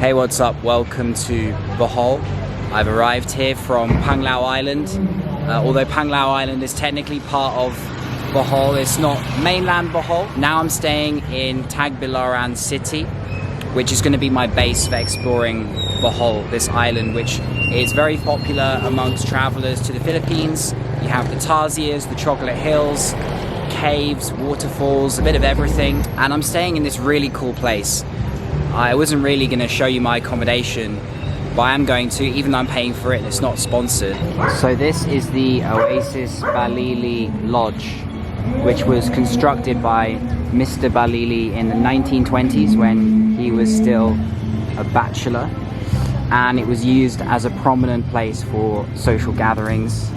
Hey, what's up? Welcome to Bohol. I've arrived here from Panglao Island. Although Panglao Island is technically part of Bohol, it's not mainland Bohol. Now I'm staying in Tagbilaran city, which is going to be my base for exploring Bohol, this island, which is very popular amongst travelers to the Philippines. You have the Tarsiers, the chocolate hills, caves, waterfalls, a bit of everything. And I'm staying in this really cool place. I wasn't really going to show you my accommodation, but I am going to, even though I'm paying for it and it's not sponsored. So this is the Oasis Balili Lodge, which was constructed by Mr. Balili in the 1920s when he was still a bachelor, and it was used as a prominent place for social gatherings.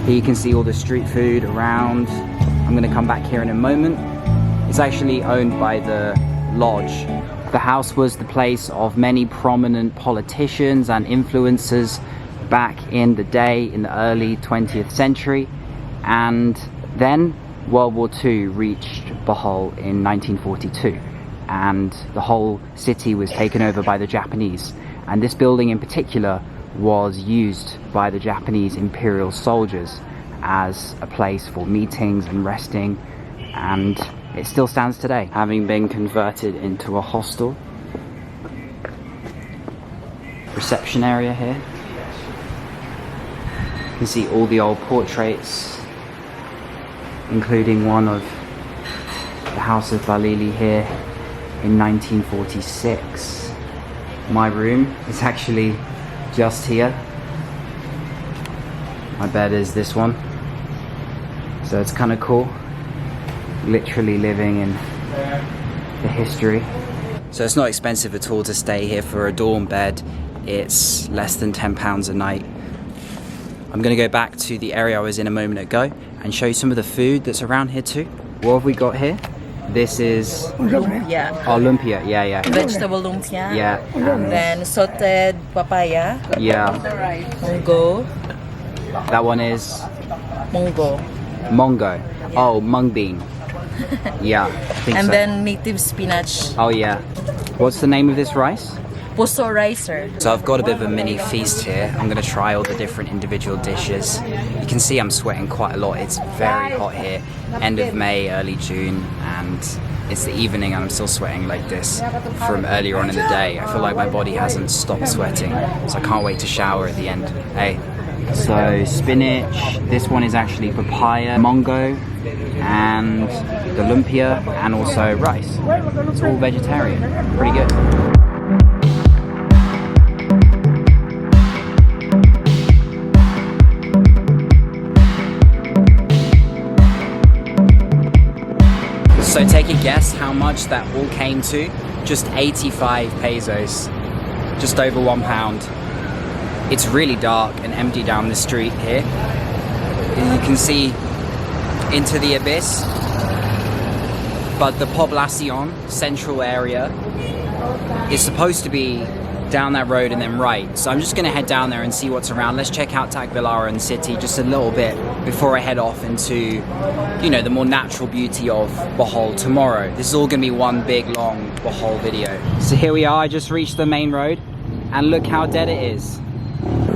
Here you can see all the street food around. I'm going to come back here in a moment. It's actually owned by the lodge. The house was the place of many prominent politicians and influencers back in the day, in the early 20th century. And then World War II reached Bohol in 1942, and the whole city was taken over by the Japanese. And this building in particular was used by the Japanese imperial soldiers as a place for meetings and resting, and it still stands today, having been converted into a hostel. Reception area here. You can see all the old portraits, including one of the House of Balili here in 1946. My room is actually just here. My bed is this one, so it's kind of cool. Literally living in the history. So it's not expensive at all to stay here for a dorm bed. It's less than £10 a night. I'm going to go back to the area I was in a moment ago and show you some of the food that's around here too. What have we got here? This is lumpia. Oh, lumpia, yeah. Vegetable lumpia. Yeah. And then sauteed papaya. Yeah. Mungo. That one is Mungo. mongo. Oh, mung bean. Yeah, I think And so. then native spinach. Oh yeah. What's the name of this rice? Puso ricer. So I've got a bit of a mini feast here. I'm going to try all the different individual dishes. You can see I'm sweating quite a lot. It's very hot here. End of May, early June, and it's the evening and I'm still sweating like this from earlier on in the day. I feel like my body hasn't stopped sweating, so I can't wait to shower at the end. Hey. So spinach, this one is actually papaya, mongo, and the lumpia, and also rice. It's all vegetarian. Pretty good. So take a guess how much that all came to. Just 85 pesos, just over £1. It's really dark and empty down the street here. You can see into the abyss, but the Poblacion central area is supposed to be down that road and then right. So I'm just going to head down there and see what's around. Let's check out Tagbilaran city just a little bit before I head off into, you know, the more natural beauty of Bohol tomorrow. This is all going to be one big long Bohol video. So here we are, I just reached the main road and look how dead it is.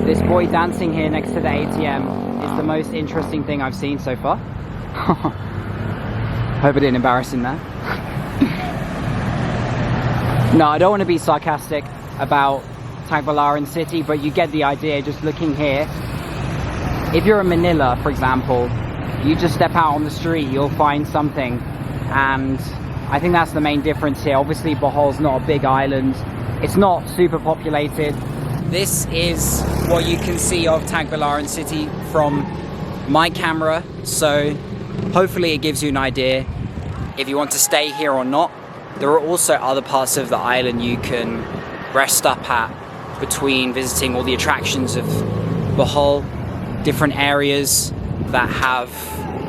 This boy dancing here next to the ATM is the most interesting thing I've seen so far. Hope I didn't embarrass him there. No, I don't want to be sarcastic about Tagbilaran city, but you get the idea just looking here. If you're in Manila, for example, you just step out on the street, you'll find something, and I think that's the main difference here. Obviously Bohol's not a big island, it's not super populated. This is what you can see of Tagbilaran city from my camera, so hopefully it gives you an idea if you want to stay here or not. There are also other parts of the island you can rest up at between visiting all the attractions of Bohol, different areas that have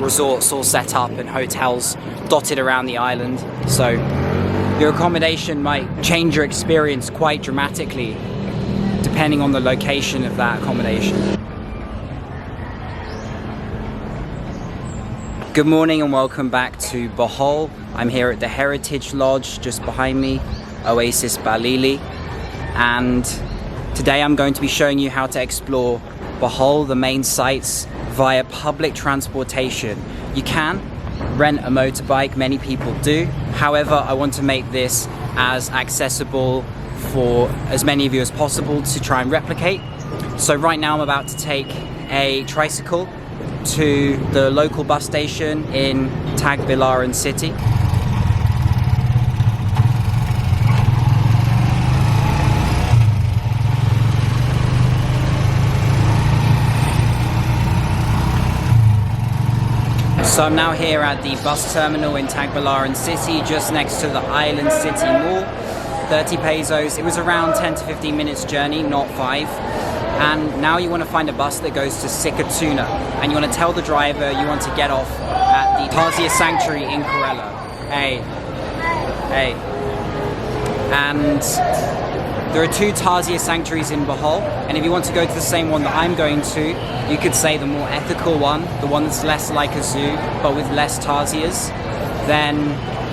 resorts all set up and hotels dotted around the island. So your accommodation might change your experience quite dramatically depending on the location of that accommodation. Good morning and welcome back to Bohol. I'm here at the Heritage Lodge just behind me, Oasis Balili. and today I'm going to be showing you how to explore Bohol, the main sites, via public transportation. You can rent a motorbike, many people do. However, I want to make this as accessible for as many of you as possible to try and replicate. So right now I'm about to take a tricycle to the local bus station in Tagbilaran city. So I'm now here at the bus terminal in Tagbilaran city, just next to the Island City Mall. 30 pesos. It was around 10 to 15 minutes journey, not 5. And now you want to find a bus that goes to Sikatuna, and you want to tell the driver you want to get off at the Tarsier Sanctuary in Kerala. Hey. And there are 2 Tarsier Sanctuaries in Bohol, and if you want to go to the same one that I'm going to, you could say the more ethical one, the one that's less like a zoo but with less Tarsiers, then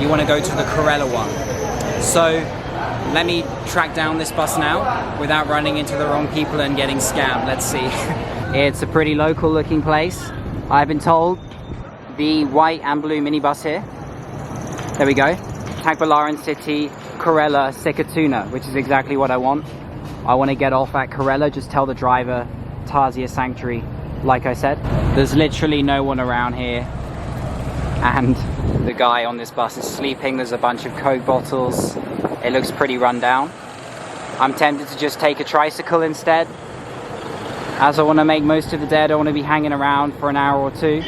you want to go to the Kerala one. So let me track down this bus now without running into the wrong people and getting scammed. Let's see. It's a pretty local looking place. I've been told the white and blue minibus here. There we go. Tagbilaran City, Kerala, Sikatuna, which is exactly what I want. I want to get off at Kerala, just tell the driver Tarsier Sanctuary, like I said. There's literally no one around here, and the guy on this bus is sleeping. There's a bunch of Coke bottles. It looks pretty run down. I'm tempted to just take a tricycle instead, as I want to make most of the day. I don't want to be hanging around for an hour or 2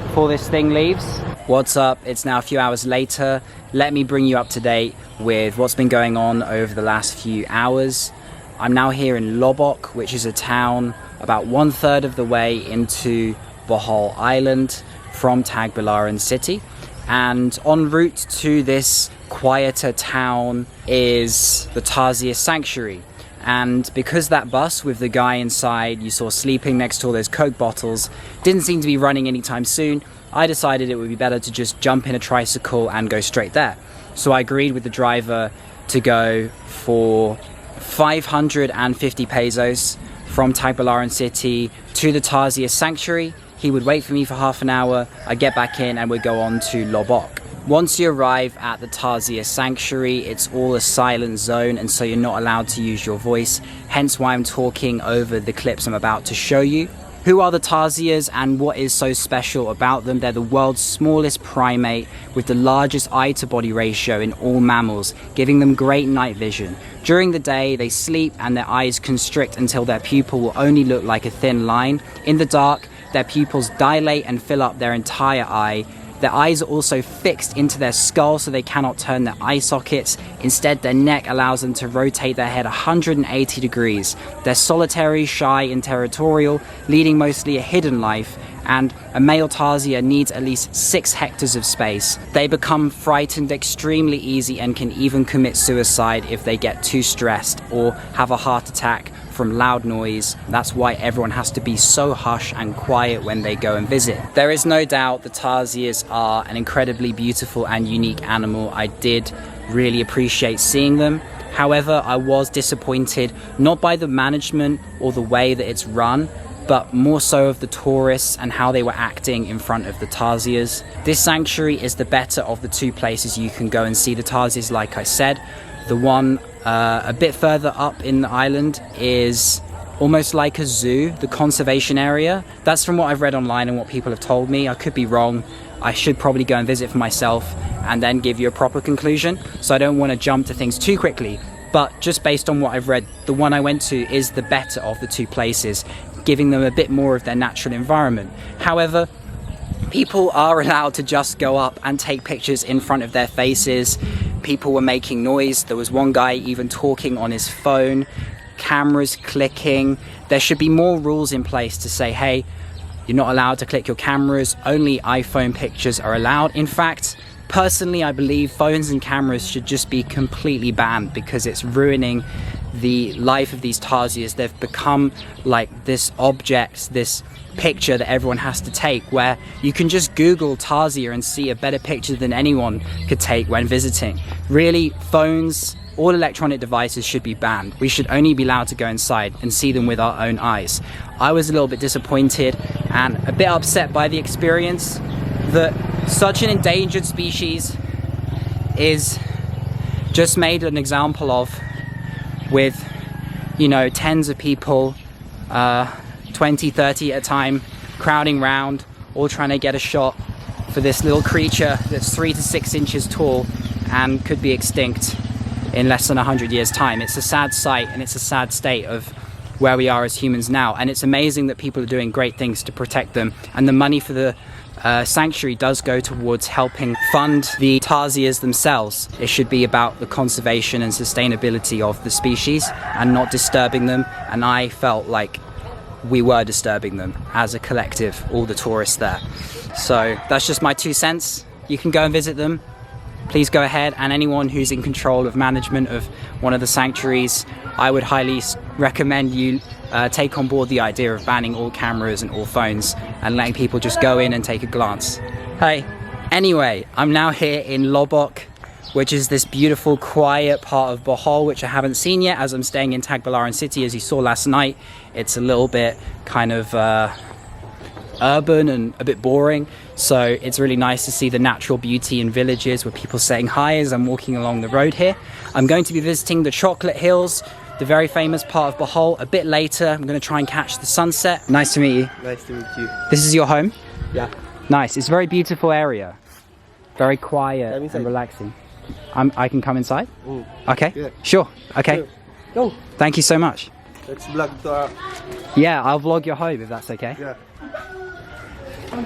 before this thing leaves. What's up? It's now a few hours later. Let me bring you up to date with what's been going on over the last few hours. I'm now here in Loboc, which is a town about 1/3 of the way into Bohol Island from Tagbilaran city. And en route to this quieter town is the Tarsier Sanctuary. And because that bus with the guy inside you saw sleeping next to all those Coke bottles didn't seem to be running anytime soon, I decided it would be better to just jump in a tricycle and go straight there. So I agreed with the driver to go for 550 pesos from Tagbilaran city to the Tarsier Sanctuary. He would wait for me for half an hour, I'd get back in and we'd go on to Loboc. Once you arrive at the Tarsier Sanctuary, it's all a silent zone, and so you're not allowed to use your voice, hence why I'm talking over the clips I'm about to show you. Who are the Tarsiers and what is so special about them? They're the world's smallest primate with the largest eye-to-body ratio in all mammals, giving them great night vision. During the day, they sleep and their eyes constrict until their pupil will only look like a thin line. In the dark, their pupils dilate and fill up their entire eye. Their eyes are also fixed into their skull so they cannot turn their eye sockets. Instead, their neck allows them to rotate their head 180 degrees. They're solitary, shy, and territorial, leading mostly a hidden life, and a male tarsier needs at least 6 hectares of space. They become frightened extremely easy and can even commit suicide if they get too stressed or have a heart attack from loud noise. That's why everyone has to be so hush and quiet when they go and visit. There is no doubt the Tarsiers are an incredibly beautiful and unique animal. I did really appreciate seeing them. However, I was disappointed not by the management or the way that it's run, but more so of the tourists and how they were acting in front of the Tarsiers. This sanctuary is the better of the 2 places you can go and see the Tarsiers, like I said. The one a bit further up in the island is almost like a zoo, the conservation area. That's from what I've read online and what people have told me. I could be wrong. I should probably go and visit for myself and then give you a proper conclusion. So I don't want to jump to things too quickly. But just based on what I've read, the one I went to is the better of the 2 places, giving them a bit more of their natural environment. However, people are allowed to just go up and take pictures in front of their faces. People were making noise. There was one guy even talking on his phone, cameras clicking. There should be more rules in place to say, hey, you're not allowed to click your cameras. Only iPhone pictures are allowed. In fact, personally, I believe phones and cameras should just be completely banned because it's ruining the life of these Tarsiers. They've become like this object, this picture that everyone has to take, where you can just Google Tarsier and see a better picture than anyone could take when visiting. Really, phones all electronic devices should be banned. We should only be allowed to go inside and see them with our own eyes. I was a little bit disappointed and a bit upset by the experience that such an endangered species is just made an example of, with, you know, tens of people, 20, 30 at a time, crowding round, all trying to get a shot for this little creature that's 3 to 6 inches tall and could be extinct in less than 100 years' time. It's a sad sight, and it's a sad state of where we are as humans now. And it's amazing that people are doing great things to protect them, and the money for the sanctuary does go towards helping fund the tarsiers themselves. It should be about the conservation and sustainability of the species and not disturbing them, and I felt like we were disturbing them as a collective, all the tourists there. So that's just my 2 cents. You can go and visit them. Please go ahead, and anyone who's in control of management of one of the sanctuaries, I would highly recommend you take on board the idea of banning all cameras and all phones and letting people just go in and take a glance. Hey. Anyway, I'm now here in Loboc, which is this beautiful, quiet part of Bohol, which I haven't seen yet, as I'm staying in Tagbilaran city, as you saw last night. It's a little bit kind of urban and a bit boring, so it's really nice to see the natural beauty in villages with people saying hi as I'm walking along the road here. I'm going to be visiting the Chocolate Hills, the very famous part of Bohol, a bit later. I'm going to try and catch the sunset. Nice to meet you. Nice to meet you. This is your home? Yeah. Nice. It's a very beautiful area. Very quiet and relaxing. I can come inside? Okay. Yeah. Sure. Okay. Go. Thank you so much. Let's vlog to Yeah, I'll vlog your home if that's okay. Yeah. Take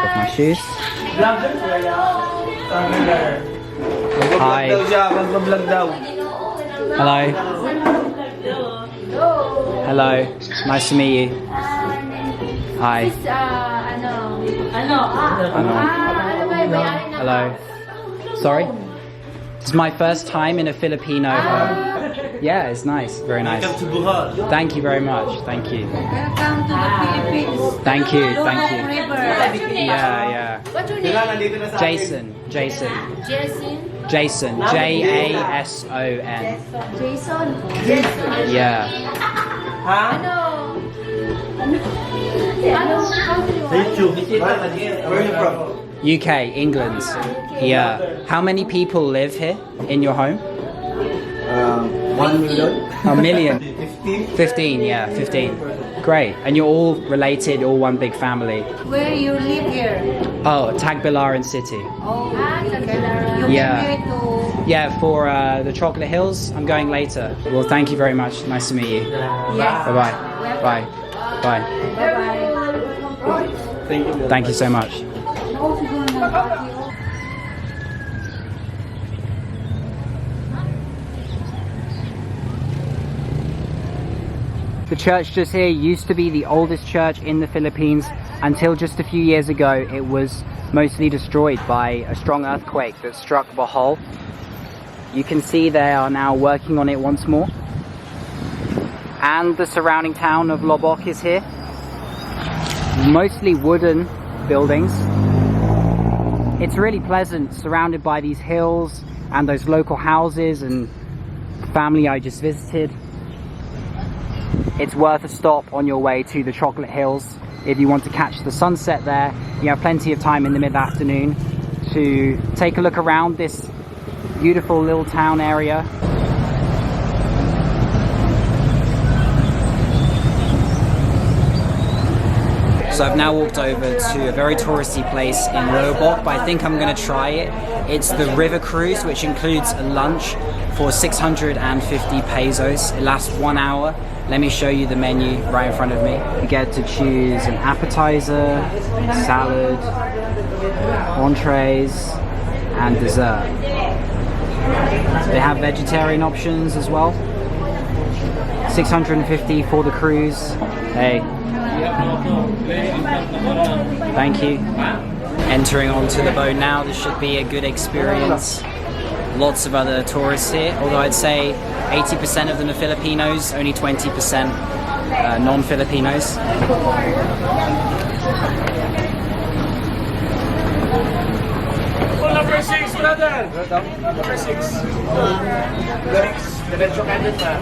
off my shoes. Hi. Hello. Hello. Nice to meet you. Hi. Hello. Sorry? This is my first time in a Filipino home. Yeah, it's nice. Very nice. Welcome to Bohol. Thank you very much. Thank you. Welcome to the Philippines. Thank you. Thank you. What's your name? Yeah. What's your name? Jason. Jason? Jason. Jason. Jason? Yeah. Ano? Thank you. Where are you from? UK, England. Yeah. How many people live here in your home? 1 million. A million. 15. 15, yeah, 15. Great. And you're all related, all one big family. Where you live here? Oh, Tagbilaran city. Oh, Tagbilaran. Yeah. You came here to... Yeah, for the Chocolate Hills. I'm going later. Well, thank you very much. Nice to meet you. Yes. Bye-bye. Bye. Bye. Bye-bye. Thank you. Thank you so much. The church just here used to be the oldest church in the Philippines. Until just a few years ago, it was mostly destroyed by a strong earthquake that struck Bohol. You can see they are now working on it once more. And the surrounding town of Loboc is here. Mostly wooden buildings. It's really pleasant, surrounded by these hills and those local houses and the family I just visited. It's worth a stop on your way to the Chocolate Hills. If you want to catch the sunset there, you have plenty of time in the mid-afternoon to take a look around this beautiful little town area. So I've now walked over to a very touristy place in Loboc, but I think I'm going to try it. It's the river cruise, which includes a lunch for 650 pesos. It lasts 1 hour. Let me show you the menu right in front of me. You get to choose an appetizer, salad, entrees, and dessert. They have vegetarian options as well. 650 for the cruise. Hey. Thank you. Entering onto the boat now. This should be a good experience. Lots of other tourists here, although I'd say 80% of them are Filipinos, only 20% non-Filipinos. Number 6, brother. Number 6. Diretso kanan pa.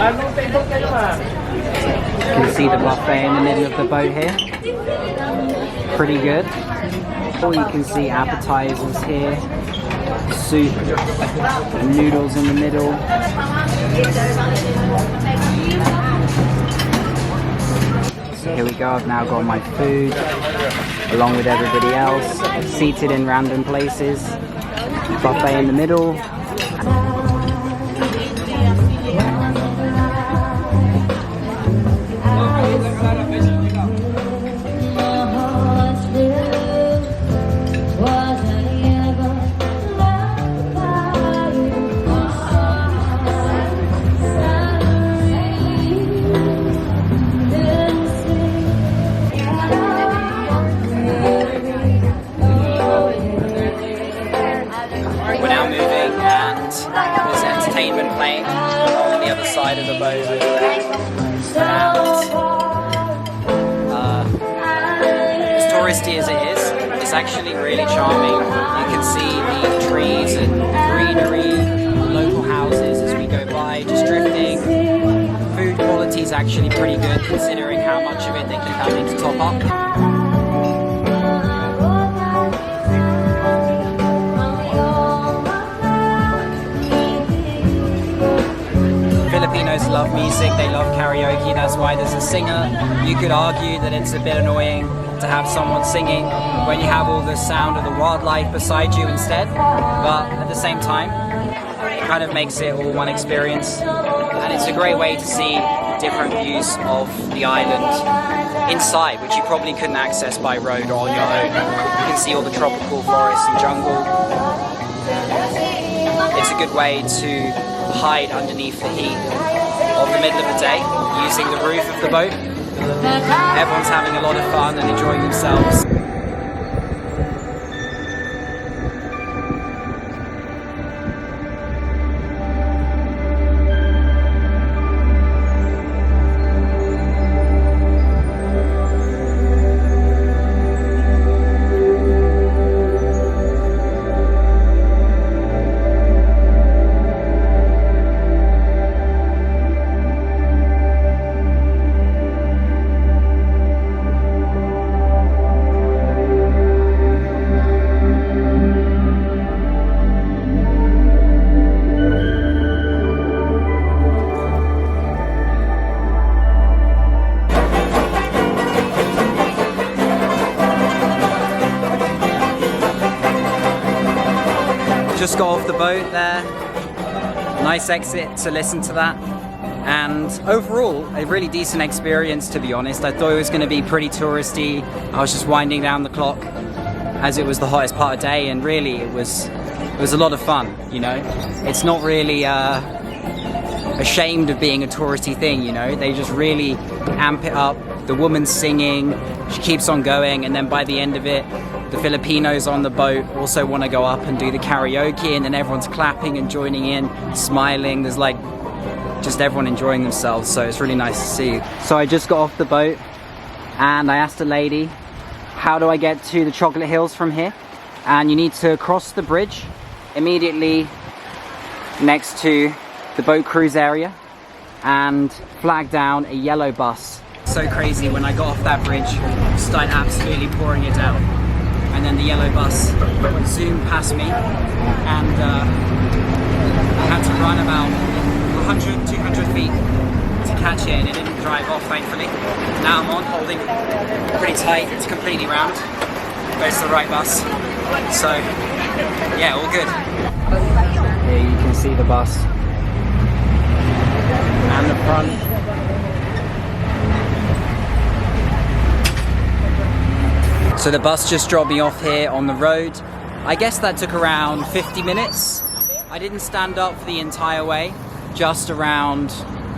Anong table kayo ma? You can see the buffet in the middle of the boat here. Pretty good. Or you can see appetizers here, soup, noodles in the middle. So here we go, I've now got my food along with everybody else, seated in random places. Buffet in the middle. We're now moving and there's entertainment playing on the other side of the boat over there. And as touristy as it is, it's actually really charming. You can see the trees and greenery, the local houses as we go by, just drifting. Food quality is actually pretty good considering how much of it they keep having to top up. Filipinos love music, they love karaoke, that's why there's a singer. You could argue that it's a bit annoying to have someone singing when you have all the sound of the wildlife beside you instead, but at the same time, it kind of makes it all one experience. And it's a great way to see different views of the island inside, which you probably couldn't access by road or on your own. You can see all the tropical forests and jungle. It's a good way to hide underneath the heat of the middle of the day using the roof of the boat. Everyone's having a lot of fun and enjoying themselves. Just got off the boat there, nice exit to listen to that, and overall a really decent experience, to be honest. I thought it was going to be pretty touristy. I was just winding down the clock as it was the hottest part of the day, and really it was a lot of fun, you know. It's not really ashamed of being a touristy thing, you know. They just really amp it up. The woman's singing, she keeps on going, and then by the end of it, the Filipinos on the boat also want to go up and do the karaoke, and then everyone's clapping and joining in, smiling. There's like just everyone enjoying themselves, so it's really nice to see. So I just got off the boat and I asked a lady, how do I get to the Chocolate Hills from here? And you need to cross the bridge immediately next to the boat cruise area and flag down a yellow bus. So crazy, when I got off that bridge, started absolutely pouring it down. And then the yellow bus zoomed past me, and I had to run about 100, 200 feet to catch it, and it didn't drive off, thankfully. Now I'm on, holding pretty tight, it's completely round, but it's the right bus. So, yeah, all good. Here you can see the bus and the front. So the bus just dropped me off here on the road. I guess that took around 50 minutes. I didn't stand up for the entire way, just around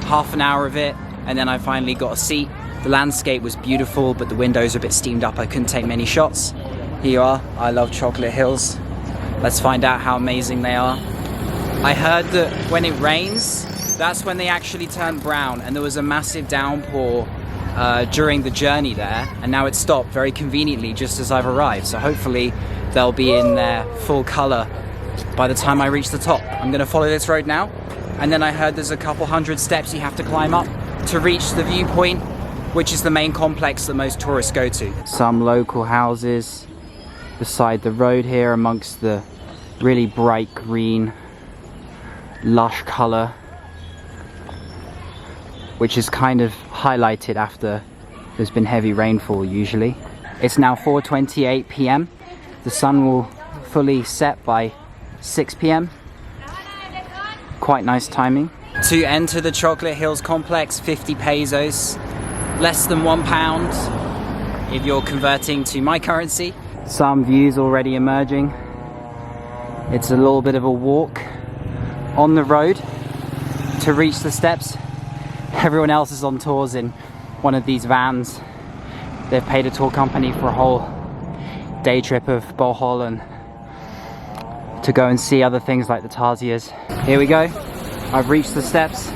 half an hour of it, and then I finally got a seat. The landscape was beautiful, but the windows were a bit steamed up. I couldn't take many shots. Here you are. I love Chocolate Hills. Let's find out how amazing they are. I heard that when it rains, that's when they actually turn brown, and there was a massive downpour during the journey there, and now it's stopped very conveniently just as I've arrived. So hopefully they'll be in their full color by the time I reach the top. I'm gonna follow this road now, and then I heard there's a couple hundred steps you have to climb up to reach the viewpoint, which is the main complex that most tourists go to. Some local houses beside the road here amongst the really bright green, lush color, which is kind of highlighted after there's been heavy rainfall usually. It's now 4:28 p.m. The sun will fully set by 6 p.m. Quite nice timing. To enter the Chocolate Hills complex, 50 pesos, less than £1 if you're converting to my currency. Some views already emerging. It's a little bit of a walk on the road to reach the steps. Everyone else is on tours in one of these vans. They've paid a tour company for a whole day trip of Bohol and to go and see other things like the Tarsiers. Here we go. I've reached the steps.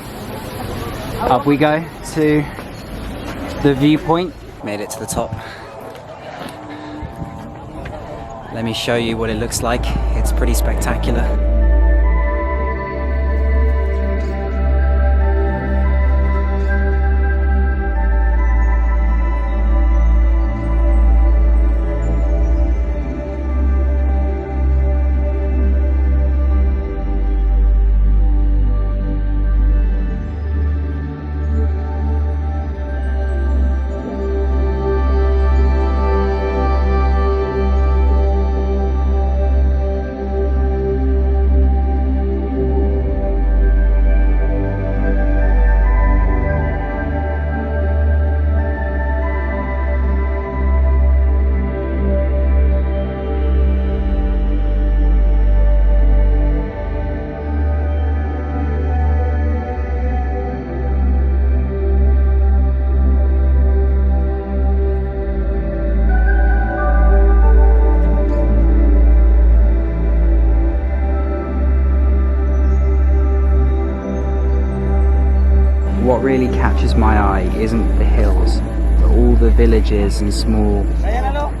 Up we go to the viewpoint. Made it to the top. Let me show you what it looks like. It's pretty spectacular. What really catches my eye isn't the hills, but all the villages and small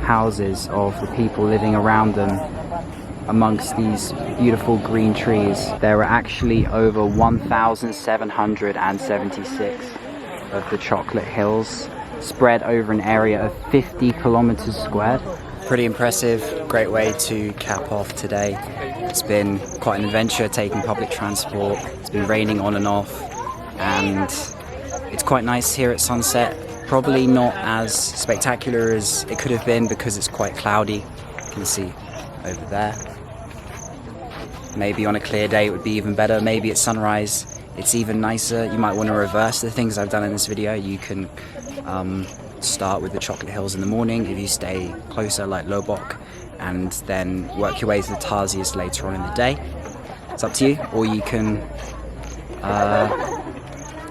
houses of the people living around them amongst these beautiful green trees. There are actually over 1,776 of the Chocolate Hills, spread over an area of 50 kilometers squared. Pretty impressive, great way to cap off today. It's been quite an adventure taking public transport. It's been raining on and off, and it's quite nice here at sunset. Probably not as spectacular as it could have been because it's quite cloudy. You can see over there. Maybe on a clear day it would be even better. Maybe at sunrise it's even nicer. You might want to reverse the things I've done in this video. You can start with the Chocolate Hills in the morning if you stay closer, like Loboc, and then work your way to the Tarsiers later on in the day. It's up to you. Or you can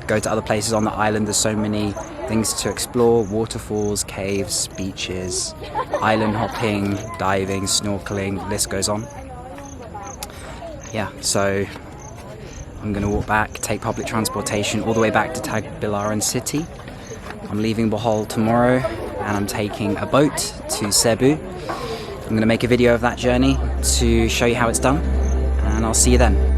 go to other places on the island. There's so many things to explore: waterfalls, caves, beaches, island hopping, diving, snorkeling, the list goes on. Yeah, so I'm gonna walk back, take public transportation all the way back to Tagbilaran city. I'm leaving Bohol tomorrow and I'm taking a boat to Cebu. I'm gonna make a video of that journey to show you how it's done, and I'll see you then.